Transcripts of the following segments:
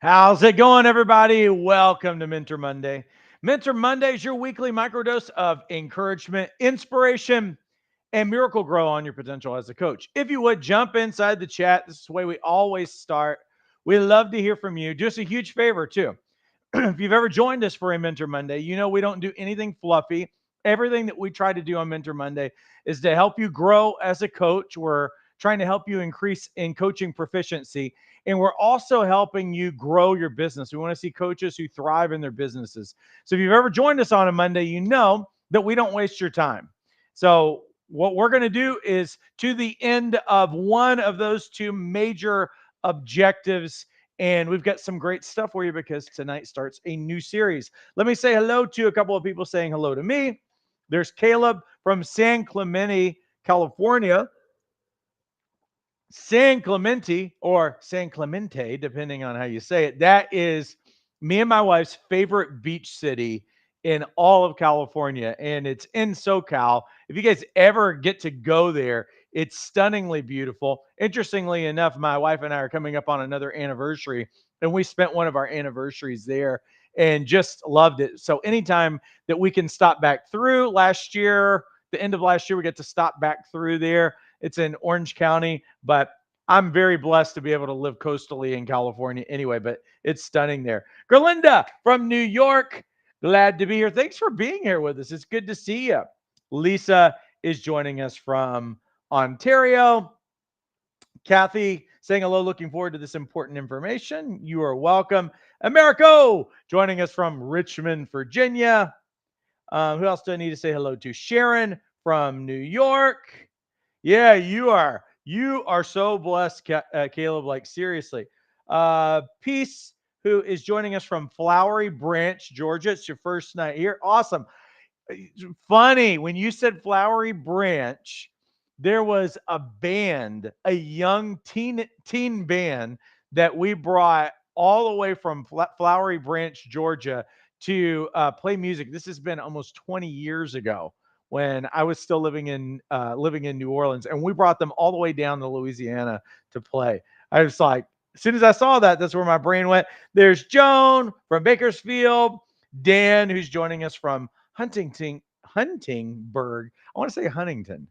How's it going, everybody? Welcome to Mentor Monday. Mentor Monday is your weekly microdose of encouragement, inspiration, and miracle grow on your potential as a coach. If you would jump inside the chat, this is the way we always start. We love to hear from you. Do us a huge favor, too. If you've ever joined us for a Mentor Monday, you know we don't do anything fluffy. Everything that we try to do on Mentor Monday is to help you grow as a coach. We're trying to help you increase in coaching proficiency, and we're also helping you grow your business. We want to see coaches who thrive in their businesses. So if you've ever joined us on a Monday, you know that we don't waste your time. So what we're going to do is to the end of one of those two major objectives, and we've got some great stuff for you because tonight starts a new series. Let me say hello to a couple of people saying hello to me. There's Caleb from San Clemente, California. San Clemente or San Clemente, depending on how you say it. That is me and my wife's favorite beach city in all of California, and it's in SoCal. If you guys ever get to go there, it's stunningly beautiful. Interestingly enough, my wife and I are coming up on another anniversary, and we spent one of our anniversaries there and just loved it. So anytime that we can stop back through, last year, the end of last year, we get to stop back through there. It's in Orange County, but I'm very blessed to be able to live coastally in California anyway, but it's stunning there. Gerlinda from New York, glad to be here. Thanks for being here with us. It's good to see you. Lisa is joining us from Ontario. Kathy saying hello, looking forward to this important information. You are welcome. Americo joining us from Richmond, Virginia. Who else do I need to say hello to? Sharon from New York. Yeah, you are. You are so blessed, Caleb. Like, seriously. Peace, who is joining us from Flowery Branch, Georgia. It's your first night here. Awesome. Funny, when you said Flowery Branch, there was a band, a young teen band that we brought all the way from Flowery Branch, Georgia, to play music. This has been almost 20 years ago when I was still living in New Orleans, and we brought them all the way down to Louisiana to play. I was like, as soon as I saw that, that's where my brain went. There's Joan from Bakersfield, Dan, who's joining us from Huntingburg. I want to say Huntingburg,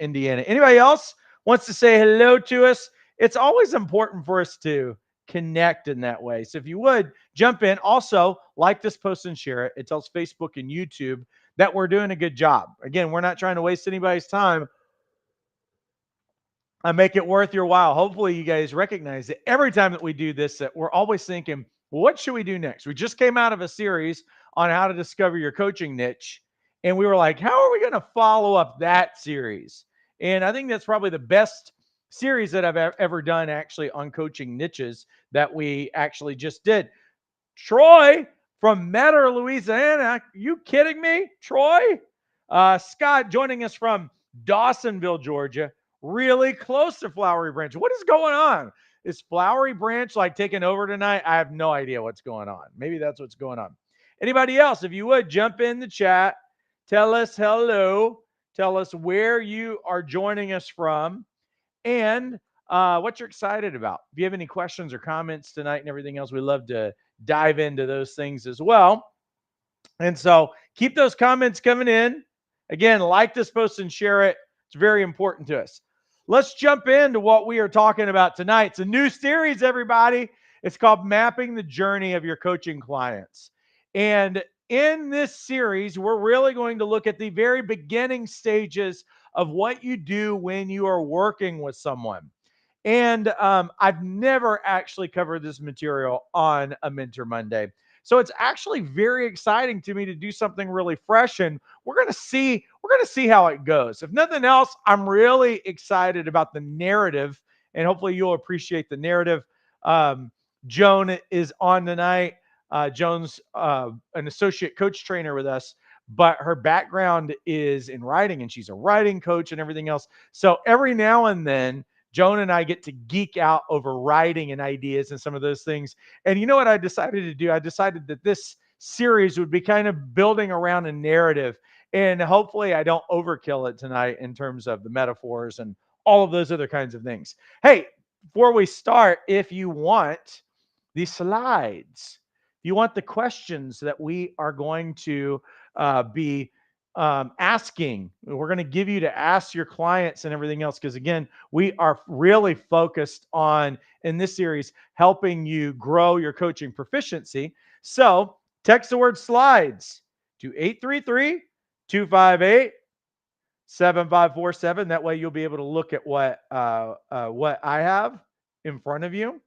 Indiana. Anybody else wants to say hello to us? It's always important for us to connect in that way. So if you would jump in, also like this post and share it. It tells Facebook and YouTube that we're doing a good job. Again, we're not trying to waste anybody's time. I make it worth your while. Hopefully, you guys recognize that every time that we do this, that we're always thinking, well, what should we do next? We just came out of a series on how to discover your coaching niche. And we were like, how are we going to follow up that series? And I think that's probably the best series that I've ever done actually on coaching niches that we actually just did. Troy from Metter, Louisiana. You kidding me? Troy? Scott joining us from Dawsonville, Georgia, really close to Flowery Branch. What is going on? Is Flowery Branch like taking over tonight? I have no idea what's going on. Maybe that's what's going on. Anybody else, if you would jump in the chat, tell us hello, tell us where you are joining us from, and what you're excited about. If you have any questions or comments tonight and everything else, we love to dive into those things as well. And so keep those comments coming in. Again, like this post and share it. It's very important to us. Let's jump into what we are talking about tonight. It's a new series, everybody. It's called Mapping the Journey of Your Coaching Clients. And in this series, we're really going to look at the very beginning stages of what you do when you are working with someone. And I've never actually covered this material on a Mentor Monday. So it's actually very exciting to me to do something really fresh, and we're going to see how it goes. If nothing else, I'm really excited about the narrative, and hopefully you'll appreciate the narrative. Joan is on tonight. Joan's an associate coach trainer with us, but her background is in writing, and she's a writing coach and everything else. So every now and then, Joan and I get to geek out over writing and ideas and some of those things. And you know what I decided to do? I decided that this series would be kind of building around a narrative. And hopefully I don't overkill it tonight in terms of the metaphors and all of those other kinds of things. Hey, before we start, if you want the slides, you want the questions that we are going to be asking, we're going to give you to ask your clients and everything else. Because again, we are really focused on, in this series, helping you grow your coaching proficiency. So text the word slides to 833 258 7547. That way you'll be able to look at what I have in front of you.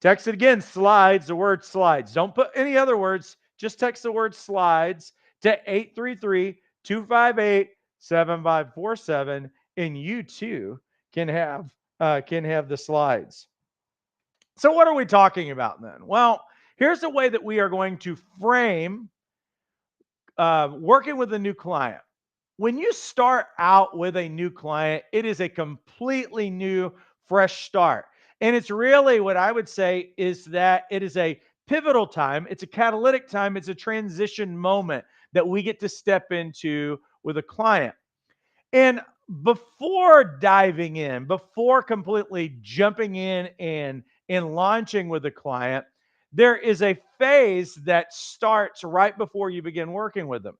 Text it again, slides, the word slides. Don't put any other words. Just text the word slides to 833 258 7547, and you too can have the slides. So what are we talking about then? Well, here's the way that we are going to frame working with a new client. When you start out with a new client, it is a completely new, fresh start. And it's really what I would say is that it is a pivotal time, it's a catalytic time, it's a transition moment that we get to step into with a client. And before diving in, before completely jumping in and launching with a client, there is a phase that starts right before you begin working with them.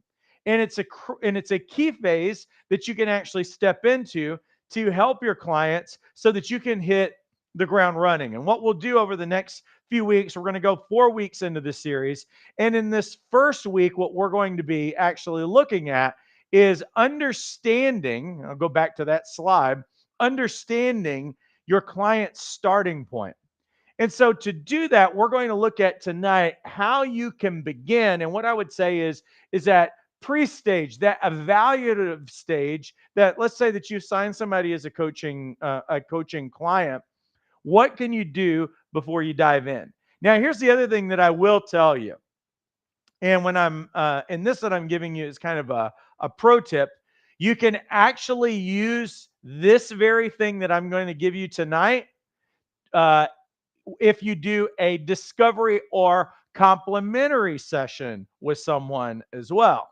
And it's a key phase that you can actually step into to help your clients so that you can hit the ground running. And what we'll do over the next few weeks, we're going to go 4 weeks into this series. And in this first week, what we're going to be actually looking at is understanding, I'll go back to that slide, understanding your client's starting point. And so to do that, we're going to look at tonight how you can begin. And what I would say is that pre-stage, that evaluative stage, that let's say that you sign somebody as a coaching client, what can you do before you dive in? Now, here's the other thing that I will tell you. And when and this that I'm giving you is kind of a pro tip. You can actually use this very thing that I'm going to give you tonight uh, if you do a discovery or complimentary session with someone as well.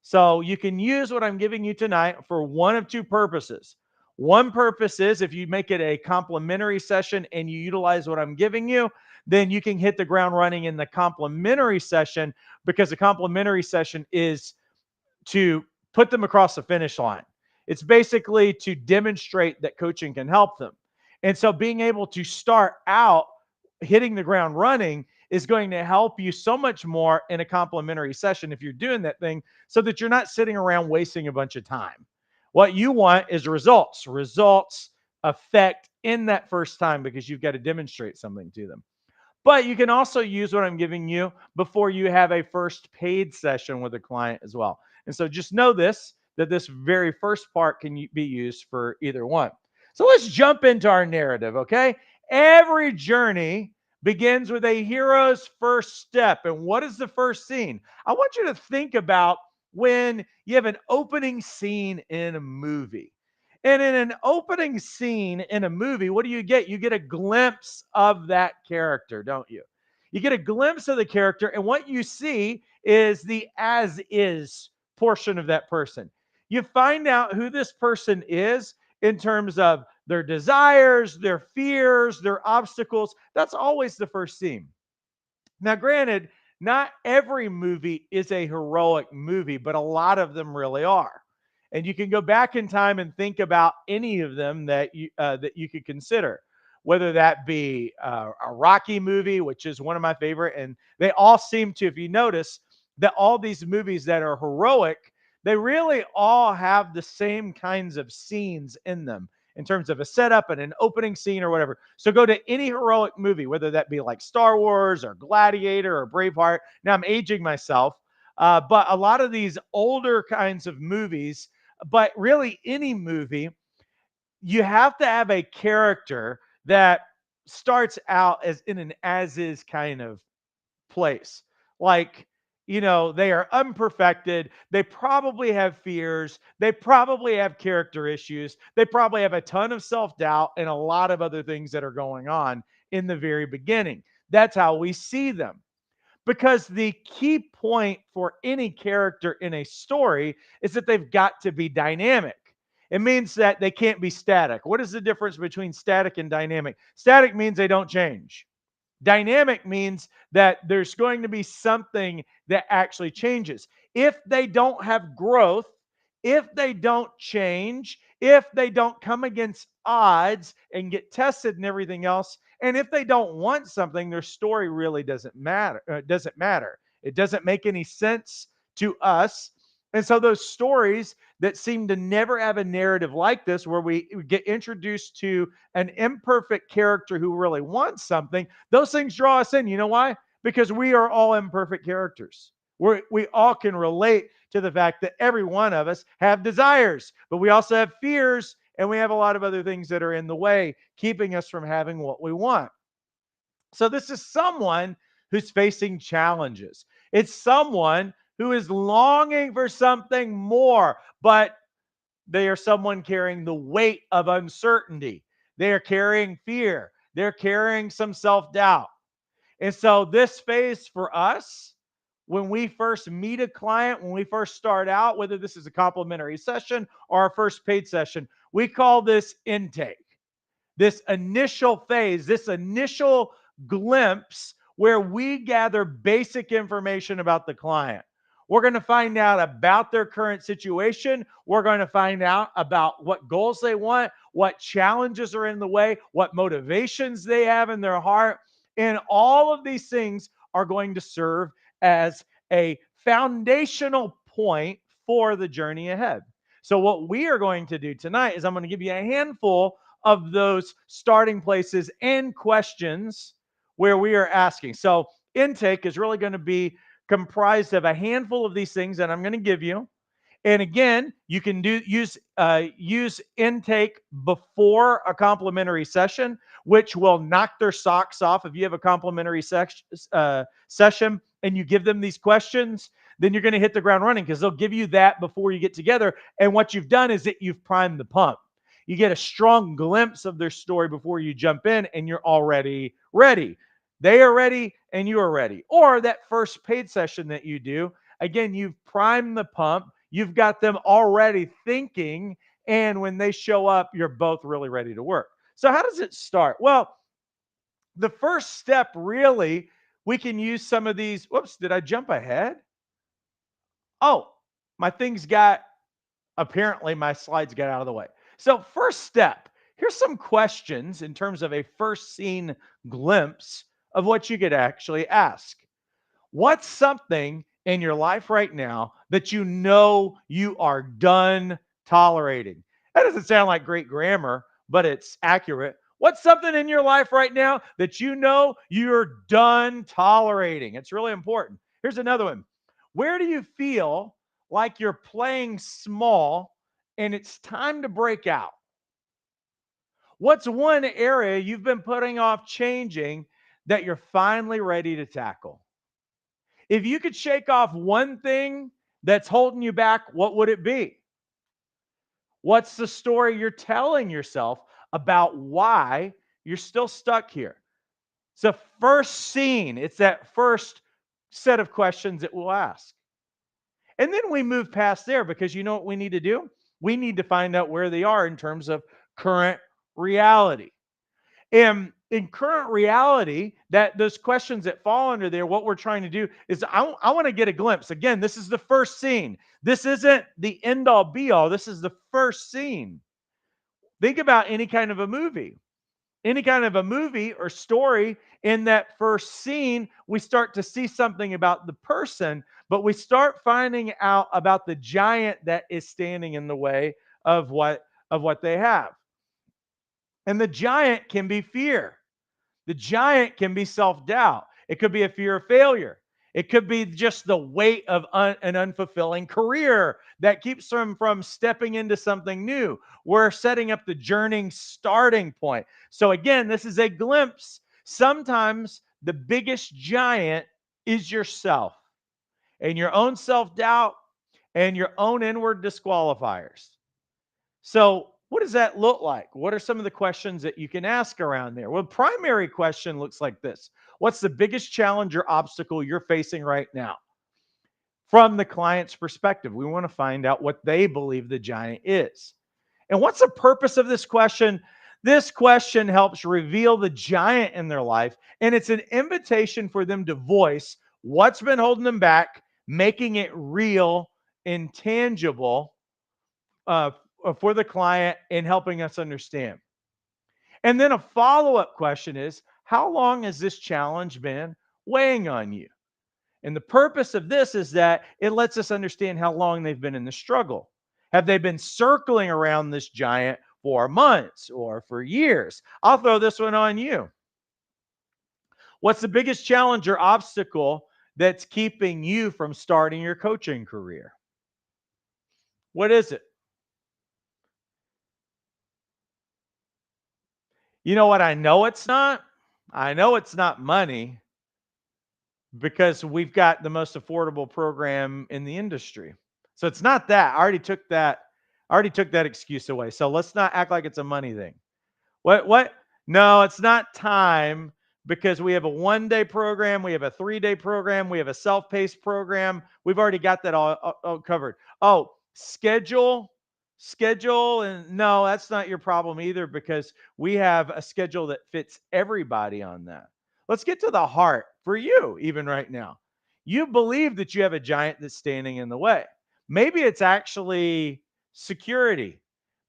So you can use what I'm giving you tonight for one of two purposes. One purpose is if you make it a complimentary session and you utilize what I'm giving you, then you can hit the ground running in the complimentary session, because the complimentary session is to put them across the finish line. It's basically to demonstrate that coaching can help them. And so being able to start out hitting the ground running is going to help you so much more in a complimentary session if you're doing that thing, so that you're not sitting around wasting a bunch of time. What you want is results. Results affect in that first time because you've got to demonstrate something to them. But you can also use what I'm giving you before you have a first paid session with a client as well. And so just know this, that this very first part can be used for either one. So let's jump into our narrative, okay? Every journey begins with a hero's first step. And what is the first scene? I want you to think about when you have an opening scene in a movie. And in an opening scene in a movie, what do you get? You get a glimpse of that character, don't you? You get a glimpse of the character, and what you see is the as is portion of that person. You find out who this person is in terms of their desires, their fears, their obstacles. That's always the first scene. Now, granted, not every movie is a heroic movie, but a lot of them really are. And you can go back in time and think about any of them that you could consider, whether that be a Rocky movie, which is one of my favorite, and they all seem to, if you notice, that all these movies that are heroic, they really all have the same kinds of scenes in them in terms of a setup and an opening scene or whatever. So go to any heroic movie, whether that be like Star Wars or Gladiator or Braveheart. Now I'm aging myself, but a lot of these older kinds of movies, but really any movie, you have to have a character that starts out as in an as is kind of place. Like, they are unperfected. They probably have fears. They probably have character issues. They probably have a ton of self doubt and a lot of other things that are going on in the very beginning. That's how we see them. Because the key point for any character in a story is that they've got to be dynamic. It means that they can't be static. What is the difference between static and dynamic? Static means they don't change. Dynamic means that there's going to be something that actually changes. If they don't have growth, if they don't change, if they don't come against odds and get tested and everything else, and if they don't want something, their story really doesn't matter. It doesn't make any sense to us. And so those stories that seem to never have a narrative like this, where we get introduced to an imperfect character who really wants something, those things draw us in. You know why? Because we are all imperfect characters. We all can relate to the fact that every one of us have desires, but we also have fears, and we have a lot of other things that are in the way, keeping us from having what we want. So this is someone who's facing challenges. It's someone who is longing for something more, but they are someone carrying the weight of uncertainty. They are carrying fear. They're carrying some self doubt. And so, this phase for us, when we first meet a client, when we first start out, whether this is a complimentary session or our first paid session, we call this intake. This initial phase, this initial glimpse where we gather basic information about the client. We're going to find out about their current situation. We're going to find out about what goals they want, what challenges are in the way, what motivations they have in their heart. And all of these things are going to serve as a foundational point for the journey ahead. So, what we are going to do tonight is I'm going to give you a handful of those starting places and questions where we are asking. So, intake is really going to be comprised of a handful of these things that I'm going to give you. And again, you can use intake before a complimentary session, which will knock their socks off. If you have a complimentary session and you give them these questions, then you're going to hit the ground running, because they'll give you that before you get together. And what you've done is that you've primed the pump. You get a strong glimpse of their story before you jump in, and you're already ready. They are ready, and you are ready. Or that first paid session that you do, again, you've primed the pump. You've got them already thinking, and when they show up, you're both really ready to work. So, how does it start? Well, the first step, really, we can use some of these. Whoops, did I jump ahead? Oh, my things got, apparently, my slides got out of the way. So, first step, here's some questions in terms of a first scene glimpse of what you could actually ask. What's something in your life right now that you know you are done tolerating? That doesn't sound like great grammar, but it's accurate. What's something in your life right now that you know you're done tolerating? It's really important. Here's another one. Where do you feel like you're playing small and it's time to break out? What's one area you've been putting off changing that you're finally ready to tackle? If you could shake off one thing that's holding you back, what would it be? What's the story you're telling yourself about why you're still stuck here? It's the first scene, it's that first set of questions that we'll ask. And then we move past there, because you know what we need to do? We need to find out where they are in terms of current reality. And in current reality, that those questions that fall under there, what we're trying to do is I want to get a glimpse. Again, this is the first scene. This isn't the end all be all. This is the first scene. Think about any kind of a movie. Any kind of a movie or story, in that first scene, we start to see something about the person, but we start finding out about the giant that is standing in the way of what they have. And the giant can be fear. The giant can be self doubt. It could be a fear of failure. It could be just the weight of an unfulfilling career that keeps them from stepping into something new. We're setting up the journey starting point. So, again, this is a glimpse. Sometimes the biggest giant is yourself, and your own self doubt, and your own inward disqualifiers. So, what does that look like? What are some of the questions that you can ask around there? Well, primary question looks like this. What's the biggest challenge or obstacle you're facing right now? From the client's perspective, we want to find out what they believe the giant is. And what's the purpose of this question? This question helps reveal the giant in their life, and it's an invitation for them to voice what's been holding them back, making it real and tangible uh, for the client and helping us understand. And then a follow up question is, how long has this challenge been weighing on you? And the purpose of this is that it lets us understand how long they've been in the struggle. Have they been circling around this giant for months or for years? I'll throw this one on you. What's the biggest challenge or obstacle that's keeping you from starting your coaching career? What is it? You know what? I know it's not. I know it's not money because we've got the most affordable program in the industry. So it's not that. I already took that excuse away. So let's not act like it's a money thing. What? No, it's not time because we have a 1-day program, we have a 3-day program, we have a self-paced program. We've already got that all covered. Oh, schedule and no, that's not your problem either because we have a schedule that fits everybody on that. Let's get to the heart for you even right now. You believe that you have a giant that's standing in the way. Maybe it's actually security.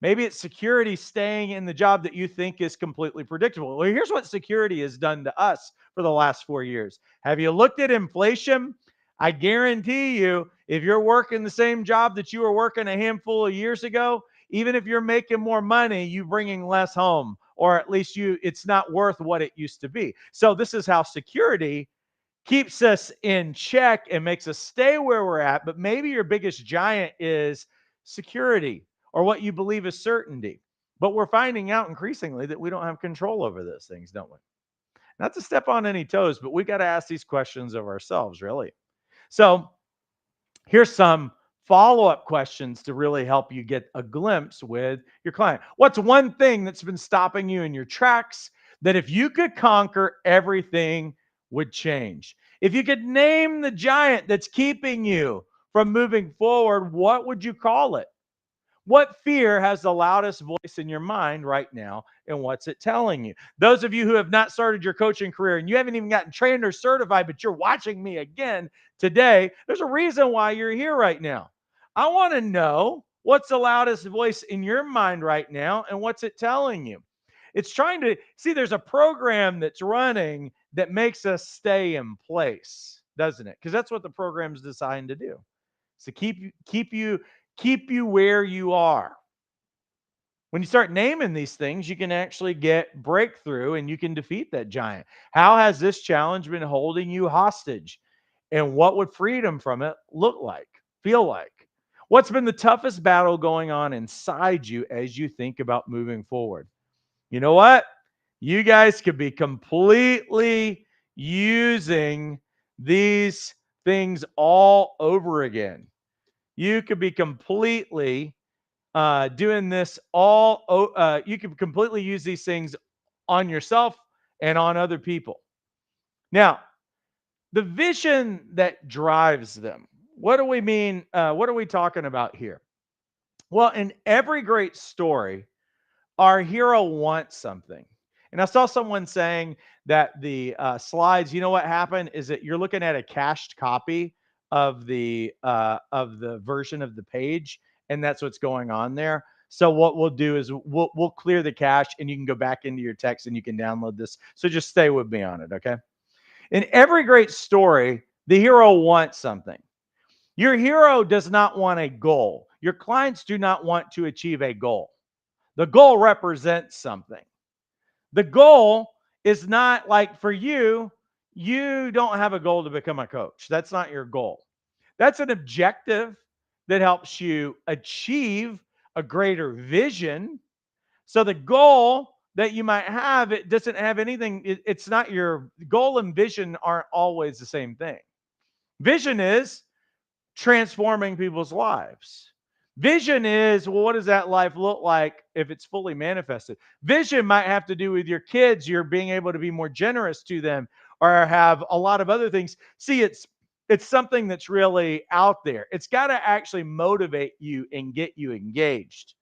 Maybe it's security staying in the job that you think is completely predictable. Well, here's what security has done to us for the last 4 years. Have you looked at inflation? I guarantee you, if you're working the same job that you were working a handful of years ago, even if you're making more money, you bringing less home, or at least it's not worth what it used to be. So this is how security keeps us in check and makes us stay where we're at. But maybe your biggest giant is security or what you believe is certainty. But we're finding out increasingly that we don't have control over those things, don't we? Not to step on any toes, but we got to ask these questions of ourselves, really. So here's some follow up questions to really help you get a glimpse with your client. What's one thing that's been stopping you in your tracks that if you could conquer, everything would change? If you could name the giant that's keeping you from moving forward, what would you call it? What fear has the loudest voice in your mind right now, and what's it telling you? Those of you who have not started your coaching career and you haven't even gotten trained or certified, but you're watching me again today, there's a reason why you're here right now. I want to know what's the loudest voice in your mind right now, and what's it telling you? It's trying to see there's a program that's running that makes us stay in place, doesn't it? Because that's what the program's designed to do. So keep you where you are. When you start naming these things, you can actually get breakthrough and you can defeat that giant. How has this challenge been holding you hostage? And what would freedom from it look like, feel like? What's been the toughest battle going on inside you as you think about moving forward? You know what? You guys could be completely using these things all over again. You could be completely doing this you can completely use these things on yourself and on other people. Now, the vision that drives them. What do we mean? What are we talking about here? Well, in every great story, our hero wants something. And I saw someone saying that the slides, you know what happened is that you're looking at a cached copy of the version of the page, and that's what's going on there. So what we'll do is we'll clear the cache, and you can go back into your text and you can download this. So just stay with me on it, okay? In every great story, the hero wants something. Your hero does not want a goal. Your clients do not want to achieve a goal. The goal represents something. The goal is not like for you, you don't have a goal to become a coach. That's not your goal. That's an objective that helps you achieve a greater vision. So the goal that you might have, it doesn't have anything, it's not your goal and vision aren't always the same thing. Vision is transforming people's lives. Vision is, well, what does that life look like if it's fully manifested? Vision might have to do with your kids, you're being able to be more generous to them or have a lot of other things. See, it's something that's really out there. It's got to actually motivate you and get you engaged.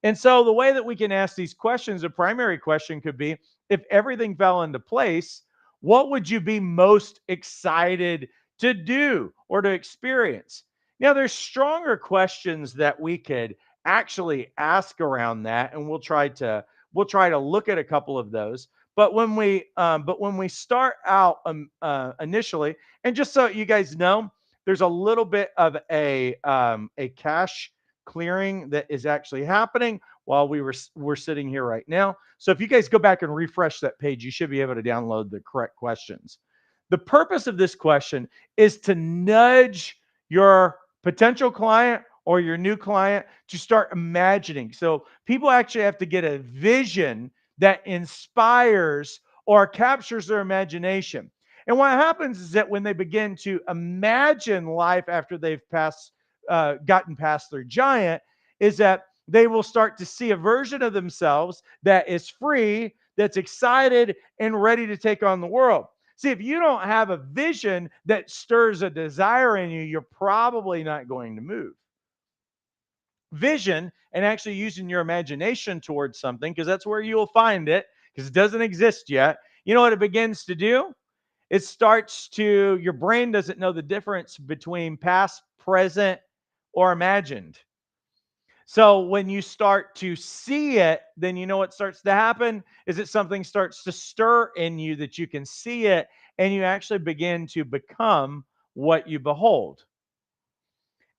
And so the way that we can ask these questions, a primary question could be, if everything fell into place, what would you be most excited to do or to experience? Now, there's stronger questions that we could actually ask around that, and we'll try to look at a couple of those. But when we start out initially, and just so you guys know, there's a little bit of a cache clearing that is actually happening while we're sitting here right now. So if you guys go back and refresh that page, you should be able to download the correct questions. The purpose of this question is to nudge your potential client or your new client to start imagining. So people actually have to get a vision that inspires or captures their imagination. And what happens is that when they begin to imagine life after they've gotten past their giant, is that they will start to see a version of themselves that is free, that's excited, and ready to take on the world. See, if you don't have a vision that stirs a desire in you, you're probably not going to move. Vision and actually using your imagination towards something, because that's where you'll find it, because it doesn't exist yet. You know what it begins to do? It starts to, your brain doesn't know the difference between past, present, or imagined. So when you start to see it, then you know what starts to happen is that something starts to stir in you, that you can see it, and you actually begin to become what you behold.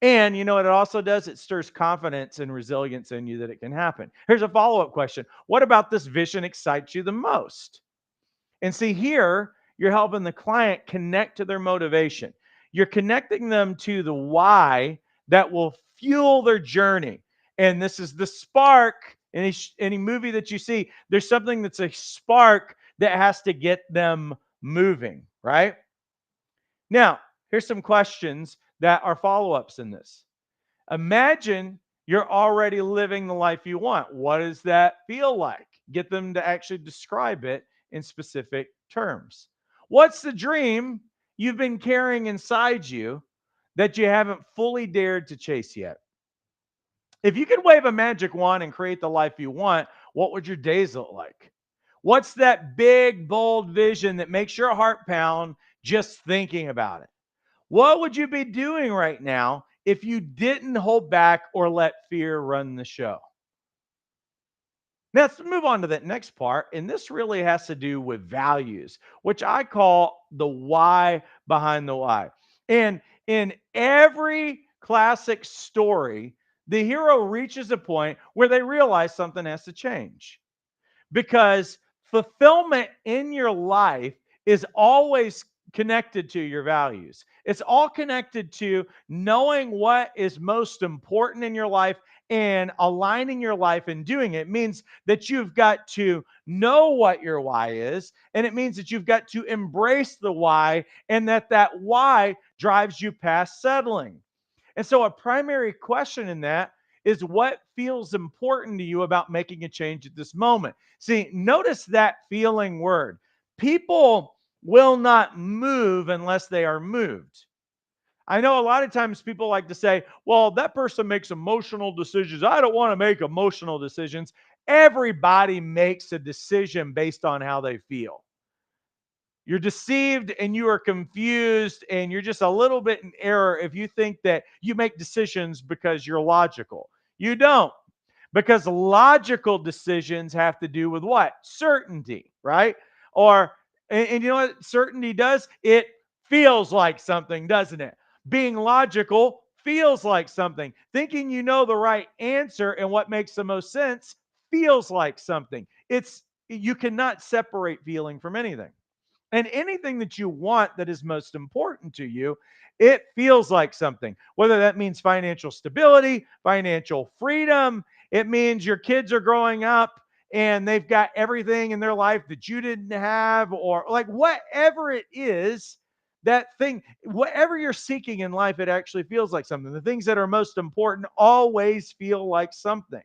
And you know what it also does? It stirs confidence and resilience in you that it can happen. Here's a follow up question: what about this vision excites you the most? And see, here, you're helping the client connect to their motivation. You're connecting them to the why that will fuel their journey. And this is the spark. Any movie that you see, there's something that's a spark that has to get them moving, right? Now, here's some questions that are follow ups in this. Imagine you're already living the life you want. What does that feel like? Get them to actually describe it in specific terms. What's the dream you've been carrying inside you that you haven't fully dared to chase yet? If you could wave a magic wand and create the life you want, what would your days look like? What's that big, bold vision that makes your heart pound just thinking about it? What would you be doing right now if you didn't hold back or let fear run the show? Now, let's move on to that next part. And this really has to do with values, which I call the why behind the why. And in every classic story, the hero reaches a point where they realize something has to change, because fulfillment in your life is always connected to your values. It's all connected to knowing what is most important in your life and aligning your life and doing it. It means that you've got to know what your why is, and it means that you've got to embrace the why, and that why drives you past settling. And so, a primary question in that is, what feels important to you about making a change at this moment? See, notice that feeling word. People will not move unless they are moved. I know a lot of times people like to say, well, that person makes emotional decisions. I don't want to make emotional decisions. Everybody makes a decision based on how they feel. You're deceived and you are confused and you're just a little bit in error if you think that you make decisions because you're logical. You don't. Because logical decisions have to do with what? Certainty, right? Or, and you know what certainty does? It feels like something, doesn't it? Being logical feels like something. Thinking you know the right answer and what makes the most sense feels like something. You cannot separate feeling from anything. And anything that you want that is most important to you, it feels like something. Whether that means financial stability, financial freedom, it means your kids are growing up and they've got everything in their life that you didn't have, or like whatever it is, that thing, whatever you're seeking in life, it actually feels like something. The things that are most important always feel like something.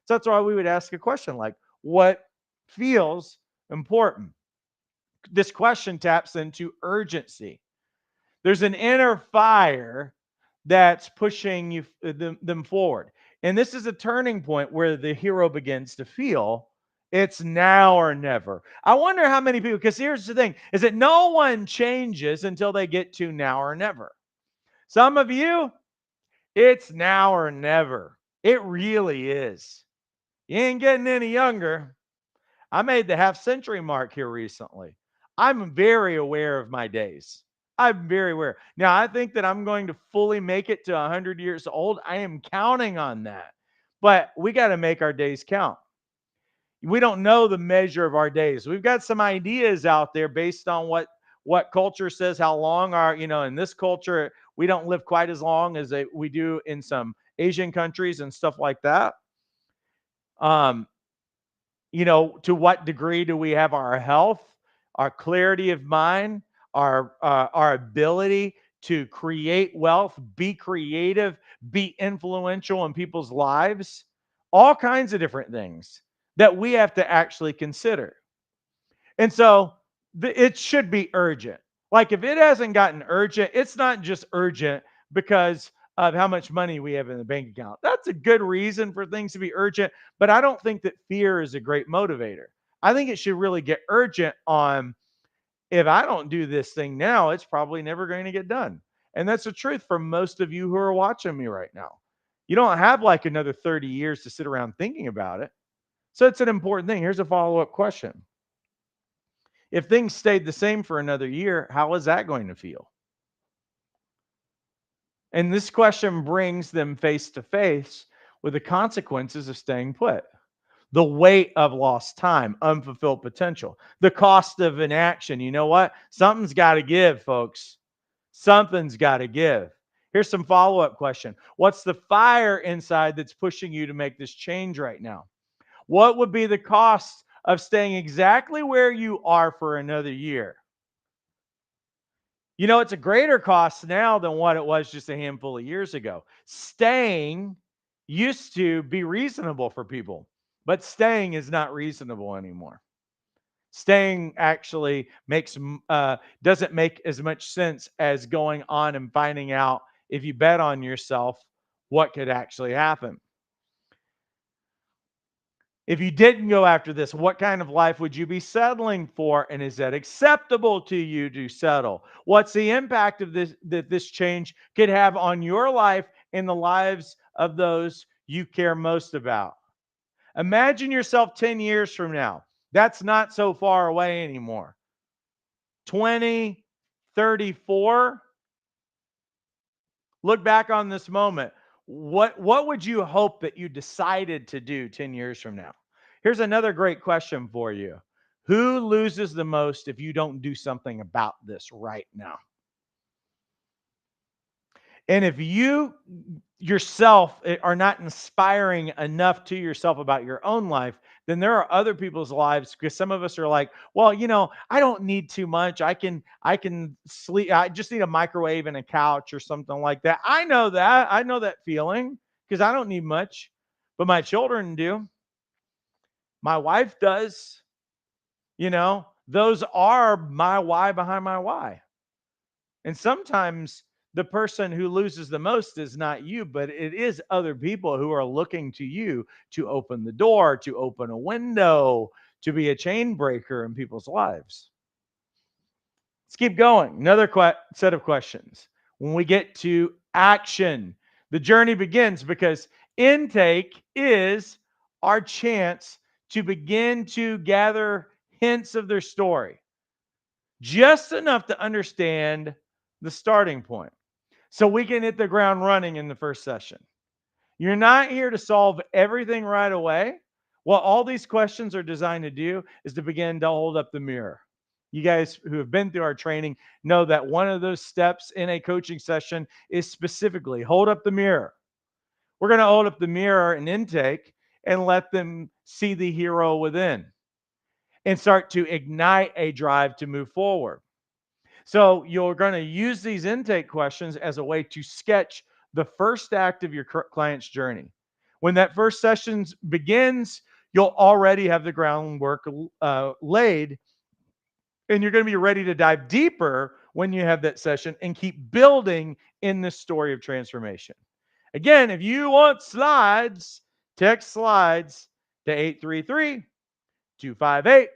So that's why we would ask a question like, what feels important? This question taps into urgency. There's an inner fire that's pushing them forward. And this is a turning point where the hero begins to feel it's now or never. I wonder how many people, because here's the thing, is that no one changes until they get to now or never. Some of you, it's now or never. It really is. You ain't getting any younger. I made the half century mark here recently. I'm very aware of my days. I'm very aware. Now, I think that I'm going to fully make it to 100 years old. I am counting on that. But we got to make our days count. We don't know the measure of our days. We've got some ideas out there based on what culture says how long our, in this culture, we don't live quite as long as we do in some Asian countries and stuff like that. Um, to what degree do we have our health, our clarity of mind, our ability to create wealth, be creative, be influential in people's lives, all kinds of different things that we have to actually consider. And so it should be urgent. Like if it hasn't gotten urgent, it's not just urgent because of how much money we have in the bank account. That's a good reason for things to be urgent, but I don't think that fear is a great motivator. I think it should really get urgent on if I don't do this thing now, it's probably never going to get done. And that's the truth for most of you who are watching me right now. You don't have like another 30 years to sit around thinking about it. So it's an important thing. Here's a follow up question. If things stayed the same for another year, how is that going to feel? And this question brings them face to face with the consequences of staying put, the weight of lost time, unfulfilled potential, the cost of inaction. You know what? Something's got to give, folks. Something's got to give. Here's some follow up question. What's the fire inside that's pushing you to make this change right now? What would be the cost of staying exactly where you are for another year? It's a greater cost now than what it was just a handful of years ago. Staying used to be reasonable for people, but staying is not reasonable anymore. Staying actually doesn't make as much sense as going on and finding out if you bet on yourself what could actually happen. If you didn't go after this, what kind of life would you be settling for? And is that acceptable to you to settle? What's the impact of this that this change could have on your life and the lives of those you care most about? Imagine yourself 10 years from now. That's not so far away anymore. 2034. Look back on this moment. What would you hope that you decided to do 10 years from now? Here's another great question for you. Who loses the most if you don't do something about this right now? And if you yourself are not inspiring enough to yourself about your own life, then there are other people's lives, because some of us are like, well, I don't need too much. I can sleep. I just need a microwave and a couch or something like that. I know that. I know that feeling because I don't need much, but my children do. My wife does. Those are my why behind my why. And sometimes the person who loses the most is not you, but it is other people who are looking to you to open the door, to open a window, to be a chain breaker in people's lives. Let's keep going. Another set of questions. When we get to action, the journey begins because intake is our chance to begin to gather hints of their story, just enough to understand the starting point so we can hit the ground running in the first session. You're not here to solve everything right away. What all these questions are designed to do is to begin to hold up the mirror. You guys who have been through our training know that one of those steps in a coaching session is specifically hold up the mirror. We're going to hold up the mirror in intake and let them see the hero within and start to ignite a drive to move forward. So you're going to use these intake questions as a way to sketch the first act of your client's journey. When that first session begins, you'll already have the groundwork laid, and you're going to be ready to dive deeper when you have that session and keep building in this story of transformation. Again, if you want slides, text slides to 833 258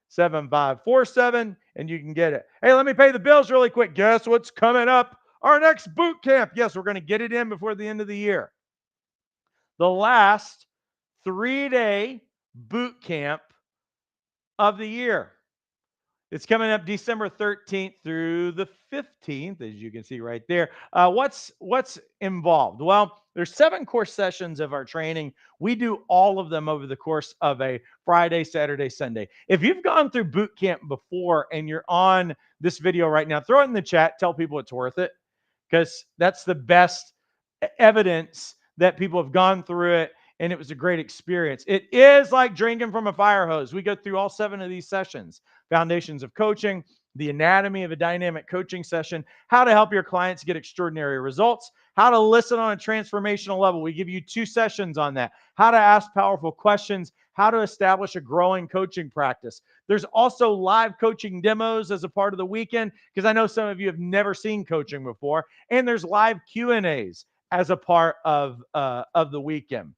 7547 and you can get it. Hey, let me pay the bills really quick. Guess what's coming up? Our next boot camp. Yes, we're going to get it in before the end of the year. The last 3-day boot camp of the year. It's coming up December 13th through the 15th, as you can see right there. What's involved? Well, there's 7 course sessions of our training. We do all of them over the course of a Friday, Saturday, Sunday. If you've gone through boot camp before and you're on this video right now, throw it in the chat. Tell people it's worth it, because that's the best evidence that people have gone through it and it was a great experience. It is like drinking from a fire hose. We go through all 7 of these sessions: foundations of coaching, the anatomy of a dynamic coaching session, how to help your clients get extraordinary results, how to listen on a transformational level. We give you 2 sessions on that, how to ask powerful questions, how to establish a growing coaching practice. There's also live coaching demos as a part of the weekend, because I know some of you have never seen coaching before, and there's live Q&As as a part of the weekend.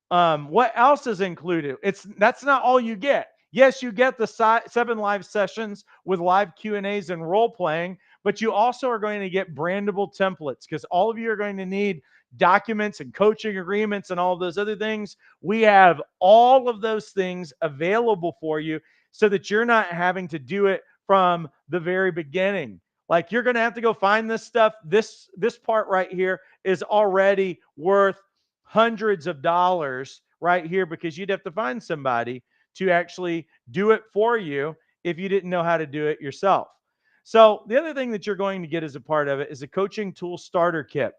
What else is included? That's not all you get. Yes, you get the 7 live sessions with live Q&As and role playing, but you also are going to get brandable templates, because all of you are going to need documents and coaching agreements and all those other things. We have all of those things available for you so that you're not having to do it from the very beginning. Like, you're going to have to go find this stuff. This part right here is already worth hundreds of dollars right here, because you'd have to find somebody to actually do it for you if you didn't know how to do it yourself. So the other thing that you're going to get as a part of it is a coaching tool starter kit.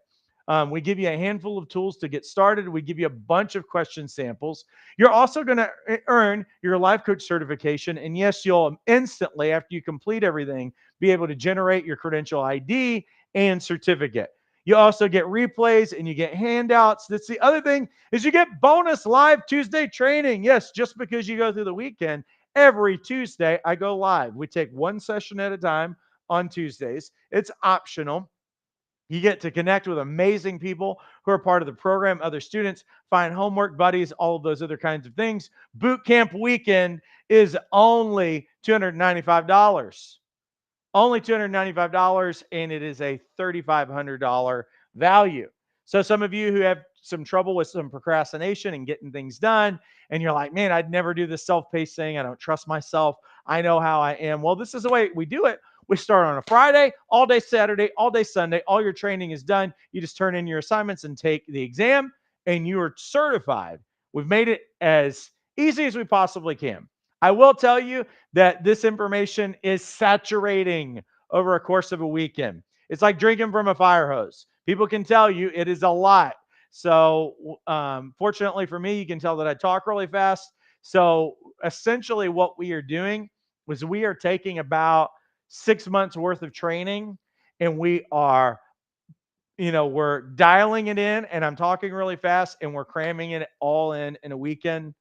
We give you a handful of tools to get started. We give you a bunch of question samples. You're also going to earn your life coach certification. And yes, you'll instantly, after you complete everything, be able to generate your credential ID and certificate. You also get replays and you get handouts. That's the other thing, is you get bonus live Tuesday training. Yes, just because you go through the weekend, every Tuesday I go live. We take 1 session at a time on Tuesdays. It's optional. You get to connect with amazing people who are part of the program, other students, find homework buddies, all of those other kinds of things. Boot camp weekend is only $295. Only $295, and it is a $3,500 value. So some of you who have some trouble with some procrastination and getting things done, and you're like, man, I'd never do this self-paced thing. I don't trust myself. I know how I am. Well, this is the way we do it. We start on a Friday, all day Saturday, all day Sunday. All your training is done. You just turn in your assignments and take the exam, and you are certified. We've made it as easy as we possibly can. I will tell you that this information is saturating over a course of a weekend. It's like drinking from a fire hose. People can tell you it is a lot. So, fortunately for me, you can tell that I talk really fast. So, essentially, what we are doing was we are taking about 6 months worth of training, and we are, we're dialing it in, and I'm talking really fast, and we're cramming it all in a weekend.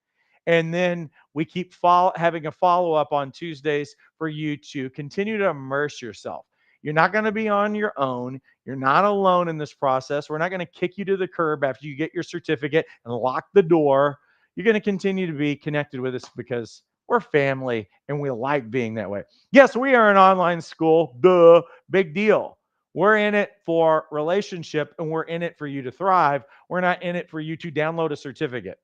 And then we keep having a follow-up on Tuesdays for you to continue to immerse yourself. You're not going to be on your own. You're not alone in this process. We're not going to kick you to the curb after you get your certificate and lock the door. You're going to continue to be connected with us because we're family and we like being that way. Yes, we are an online school. Duh, big deal. We're in it for relationship, and we're in it for you to thrive. We're not in it for you to download a certificate.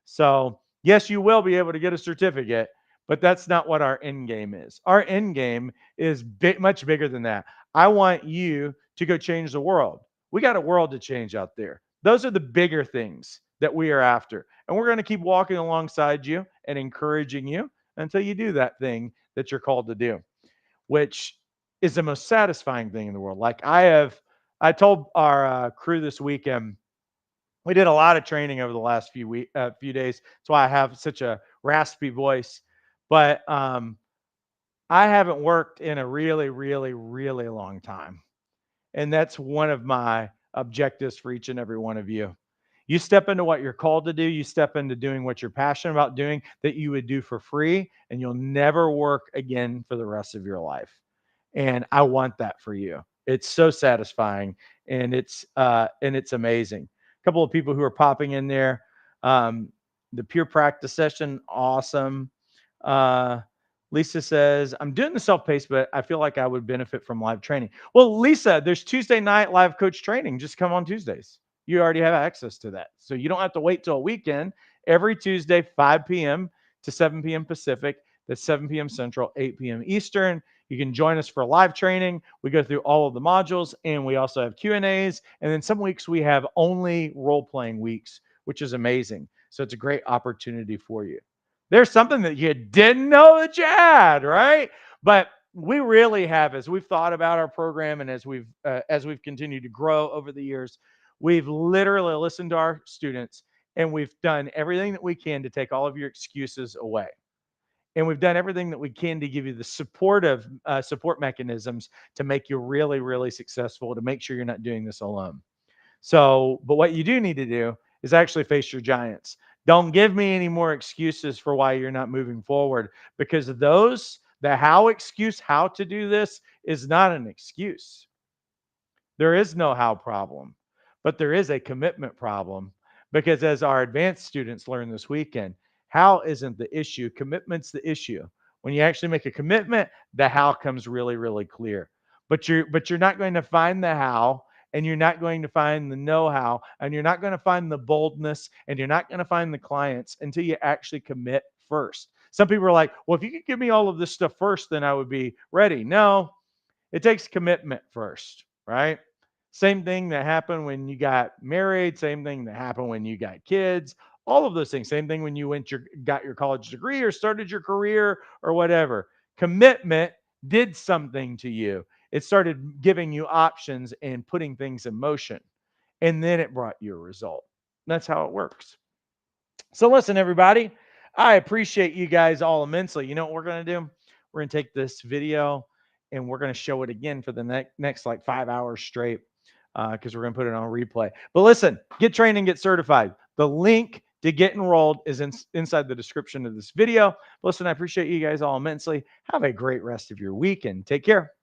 So, yes, you will be able to get a certificate, but that's not what our end game is. Our end game is much bigger than that. I want you to go change the world. We got a world to change out there. Those are the bigger things that we are after. And we're going to keep walking alongside you and encouraging you until you do that thing that you're called to do, which is the most satisfying thing in the world. Like I told our crew this weekend, we did a lot of training over the last few days. That's why I have such a raspy voice. But I haven't worked in a really, really, really long time. And that's one of my objectives for each and every one of you. You step into what you're called to do. You step into doing what you're passionate about doing that you would do for free, and you'll never work again for the rest of your life. And I want that for you. It's so satisfying. and it's amazing. A couple of people who are popping in there. Um, the pure practice session, awesome. Uh, Lisa says, I'm doing the self paced, but I feel like I would benefit from live training. Well, Lisa, there's Tuesday night live coach training. Just come on Tuesdays. You already have access to that. So you don't have to wait till a weekend. Every Tuesday, 5 p.m. to 7 p.m. Pacific. That's 7 p.m. Central, 8 p.m. Eastern. You can join us for live training. We go through all of the modules, and we also have Q&As. And then some weeks we have only role-playing weeks, which is amazing. So it's a great opportunity for you. There's something that you didn't know that you had, right? But we really have, as we've thought about our program and as we've continued to grow over the years, we've literally listened to our students and we've done everything that we can to take all of your excuses away. And we've done everything that we can to give you the supportive support mechanisms to make you really, really successful, to make sure you're not doing this alone. So, but what you do need to do is actually face your giants. Don't give me any more excuses for why you're not moving forward, because the how excuse, how to do this, is not an excuse. There is no how problem, but there is a commitment problem, because as our advanced students learn this weekend, how isn't the issue, commitment's the issue. When you actually make a commitment, the how comes really, really clear. But you're not going to find the how, and you're not going to find the know-how, and you're not going to find the boldness, and you're not going to find the clients until you actually commit first. Some people are like, well, if you could give me all of this stuff first, then I would be ready. No, it takes commitment first, right? Same thing that happened when you got married, same thing that happened when you got kids, all of those things. Same thing when you got your college degree or started your career or whatever. Commitment did something to you. It started giving you options and putting things in motion. And then it brought you a result. That's how it works. So listen, everybody, I appreciate you guys all immensely. You know what we're going to do? We're going to take this video and we're going to show it again for the next like 5 hours straight, because we're going to put it on replay. But listen, get trained and get certified. The link to get enrolled is inside the description of this video. Listen, I appreciate you guys all immensely. Have a great rest of your week and take care.